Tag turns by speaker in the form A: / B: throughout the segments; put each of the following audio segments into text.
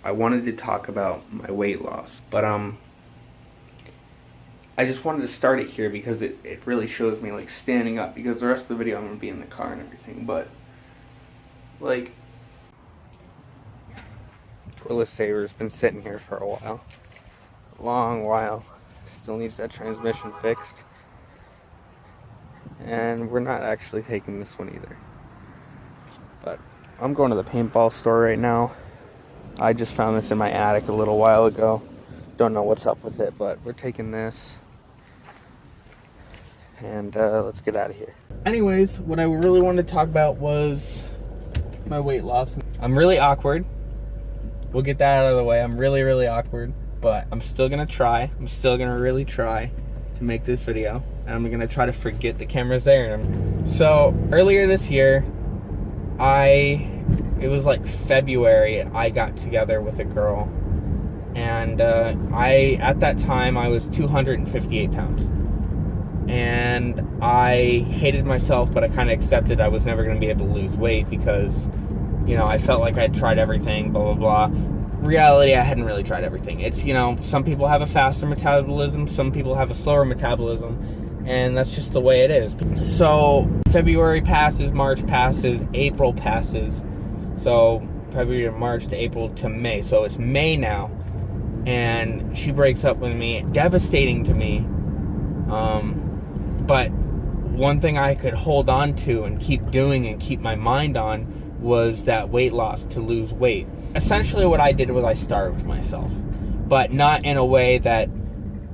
A: I wanted to talk about my weight loss, but I just wanted to start it here because it really shows me like standing up, because the rest of the video I'm gonna be in the car and everything, but like Willis Saber's been sitting here for a while. A long while. Still needs that transmission fixed. And we're not actually taking this one either. But I'm going to the paintball store right now. I just found this in my attic a little while ago. Don't know what's up with it, but we're taking this. And let's get out of here. Anyways, what I really wanted to talk about was my weight loss. I'm really awkward. We'll get that out of the way. I'm really, really awkward, but I'm still gonna try. I'm still gonna really try to make this video. And I'm gonna try to forget the camera's there. So earlier this year, it was like February, I got together with a girl. And at that time, I was 258 pounds. And I hated myself, but I kind of accepted I was never gonna be able to lose weight because, you know, I felt like I'd tried everything, blah, blah, blah. Reality, I hadn't really tried everything. It's, you know, some people have a faster metabolism, some people have a slower metabolism, and that's just the way it is. So, February passes, March passes, April passes. So, February to March to April to May. So, it's May now, and she breaks up with me. Devastating to me. But one thing I could hold on to and keep doing and keep my mind on was that weight loss, to lose weight. Essentially what I did was I starved myself, but not in a way that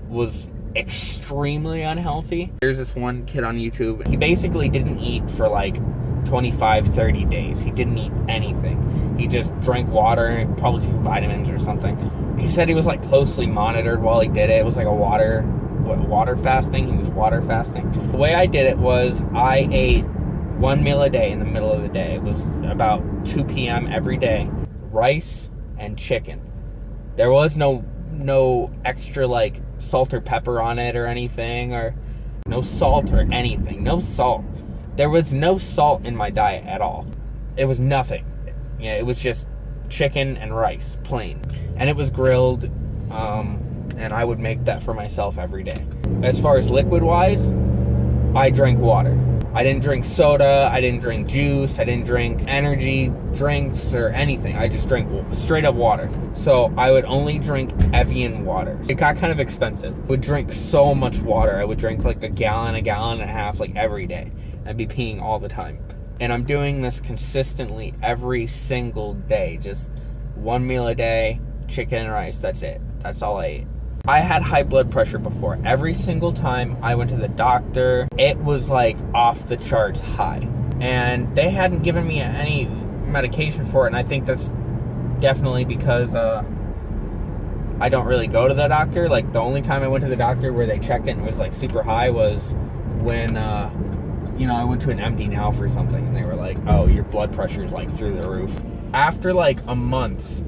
A: was extremely unhealthy. There's this one kid on YouTube. He basically didn't eat for like 25, 30 days. He didn't eat anything. He just drank water and probably took vitamins or something. He said he was like closely monitored while he did it. It was like a water fasting. He was water fasting. The way I did it was I ate one meal a day in the middle of the day. It was about 2 p.m. every day. Rice and chicken. There was no extra like salt or pepper on it or anything, or no salt or anything. No salt. There was no salt in my diet at all. It was nothing. Yeah, it was just chicken and rice, plain. And it was grilled, and I would make that for myself every day. As far as liquid-wise, I drank water. I didn't drink soda, I didn't drink juice, I didn't drink energy drinks or anything. I just drank straight up water. So I would only drink Evian water. It got kind of expensive. I would drink so much water. I would drink like a gallon and a half like every day. I'd be peeing all the time. And I'm doing this consistently every single day. Just one meal a day, chicken and rice, that's it. That's all I ate. I had high blood pressure before. Every single time I went to the doctor, it was like off the charts high. And they hadn't given me any medication for it, and I think that's definitely because I don't really go to the doctor. Like, the only time I went to the doctor where they checked it and it was like super high was when, you know, I went to an MD Now for something, and they were like, oh, your blood pressure is like through the roof. After like a month,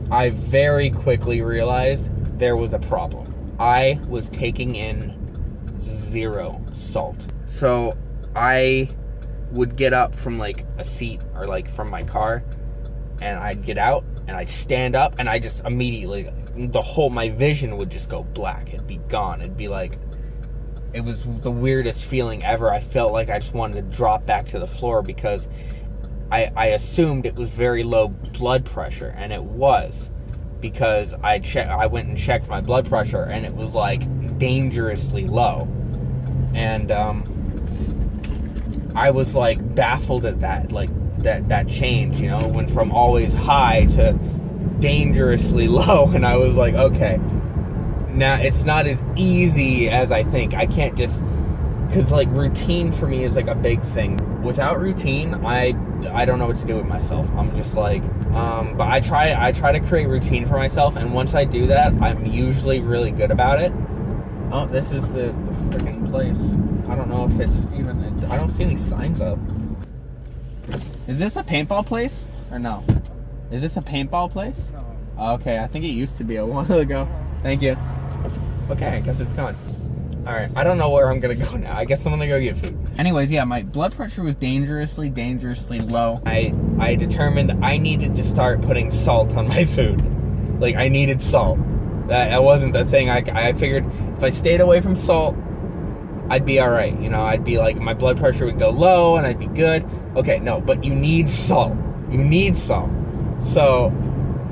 A: I very quickly realized there was a problem. I was taking in 0 salt. So I would get up from like a seat or like from my car, and I'd get out and I'd stand up, and I just immediately, my vision would just go black. It'd be gone. It'd be like, it was the weirdest feeling ever. I felt like I just wanted to drop back to the floor because I assumed it was very low blood pressure, and it was. Because I went and checked my blood pressure, and it was like dangerously low. And I was like baffled at that, like that change, you know, went from always high to dangerously low. And I was like, okay, now it's not as easy as I think. I can't just, because like routine for me is like a big thing. Without routine, I don't know what to do with myself. I'm just like, but I try to create routine for myself, and once I do that, I'm usually really good about it. Oh, this is the freaking place. I don't know if it's even, I don't see any signs up. Is this a paintball place or no? Is this a paintball place? No. Okay, I think it used to be a while ago. Thank you. Okay, I guess it's gone. Alright, I don't know where I'm gonna go now. I guess I'm gonna go get food. Anyways, yeah, my blood pressure was dangerously low. I determined I needed to start putting salt on my food. Like, I needed salt. That wasn't the thing. I figured if I stayed away from salt, I'd be alright. You know, I'd be like, my blood pressure would go low and I'd be good. Okay, no, but you need salt. You need salt. So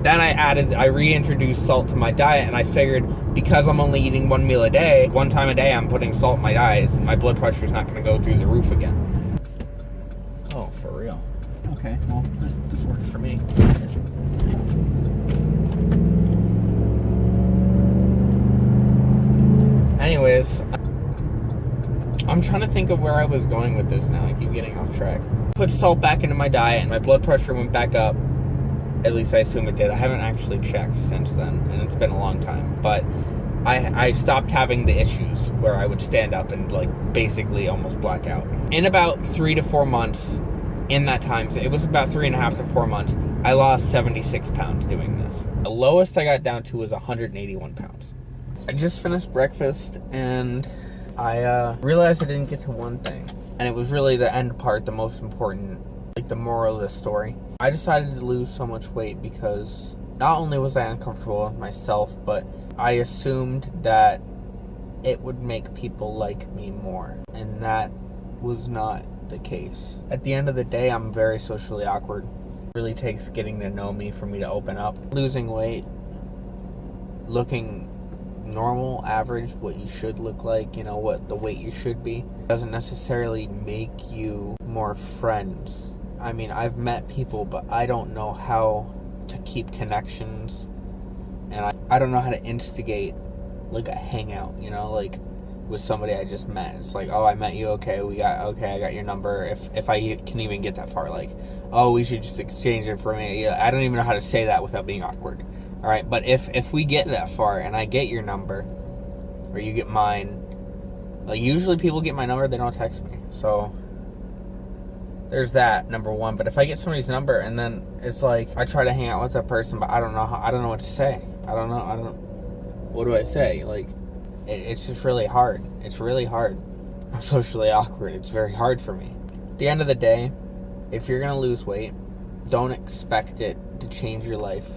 A: then I reintroduced salt to my diet, and I figured because I'm only eating one meal a day, one time a day I'm putting salt in my diet, my blood pressure is not going to go through the roof again. Oh, for real. Okay, well, this works for me. Anyways, I'm trying to think of where I was going with this now. I keep getting off track. Put salt back into my diet and my blood pressure went back up. At least I assume it did. I haven't actually checked since then, and it's been a long time. But I stopped having the issues where I would stand up and like basically almost black out. In about 3 to 4 months, in that time, it was about 3.5 to 4 months, I lost 76 pounds doing this. The lowest I got down to was 181 pounds. I just finished breakfast and I realized I didn't get to one thing. And it was really the end part, the most important, like the moral of the story. I decided to lose so much weight because not only was I uncomfortable with myself, but I assumed that it would make people like me more. And that was not the case. At the end of the day, I'm very socially awkward. It really takes getting to know me for me to open up. Losing weight, looking normal, average, what you should look like, you know, what the weight you should be, doesn't necessarily make you more friends. I mean, I've met people, but I don't know how to keep connections, and I don't know how to instigate like a hangout, you know, like with somebody I just met. It's like, oh, I met you, okay, I got your number, if I can even get that far. Like, oh, we should just exchange information. I don't even know how to say that without being awkward. All right, but if we get that far and I get your number or you get mine, like usually people get my number, they don't text me. So there's that, number one. But if I get somebody's number and then it's like I try to hang out with that person, but I don't know what to say. What do I say? Like it's just really hard. It's really hard. I'm socially awkward. It's very hard for me. At the end of the day, if you're gonna lose weight, don't expect it to change your life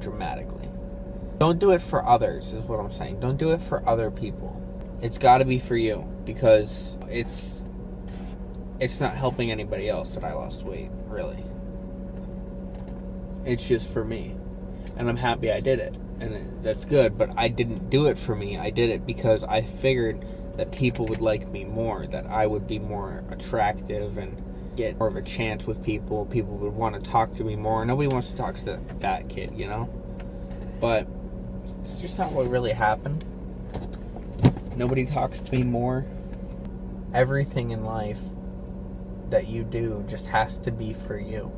A: dramatically. Don't do it for others, is what I'm saying. Don't do it for other people. It's got to be for you, because it's not helping anybody else that I lost weight, really. It's just for me, and I'm happy I did it, and that's good. But I didn't do it for me. I did it because I figured that people would like me more, that I would be more attractive and get more of a chance with people. People would want to talk to me more. Nobody wants to talk to that fat kid, you know? But it's just not what really happened. Nobody talks to me more. Everything in life that you do just has to be for you.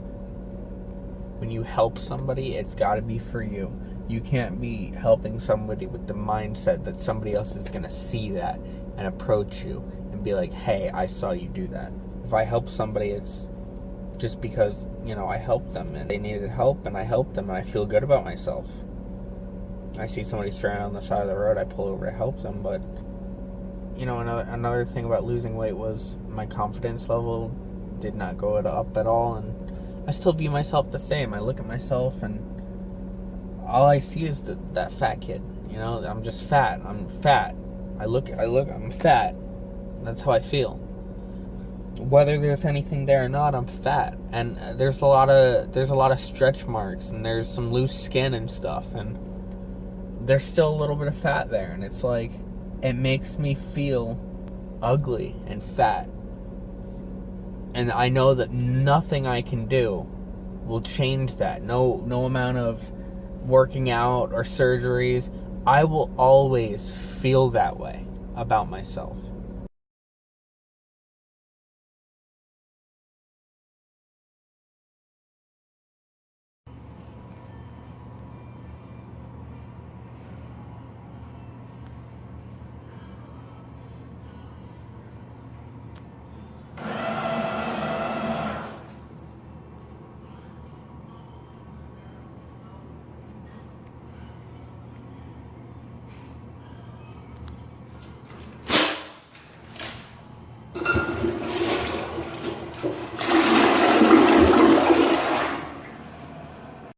A: When you help somebody, it's got to be for you. You can't be helping somebody with the mindset that somebody else is going to see that and approach you and be like, hey, I saw you do that. If I help somebody, it's just because, you know, I helped them and they needed help and I helped them and I feel good about myself. I see somebody stranded on the side of the road, I pull over to help them. But, you know, another thing about losing weight was my confidence level did not go up at all, and I still view myself the same. I look at myself and all I see is that fat kid. You know, I'm just fat. I'm fat. I'm fat. That's how I feel. Whether there's anything there or not, I'm fat, and there's a lot of stretch marks, and there's some loose skin and stuff, and there's still a little bit of fat there, and it's like it makes me feel ugly and fat, and I know that nothing I can do will change that. No amount of working out or surgeries. I will always feel that way about myself.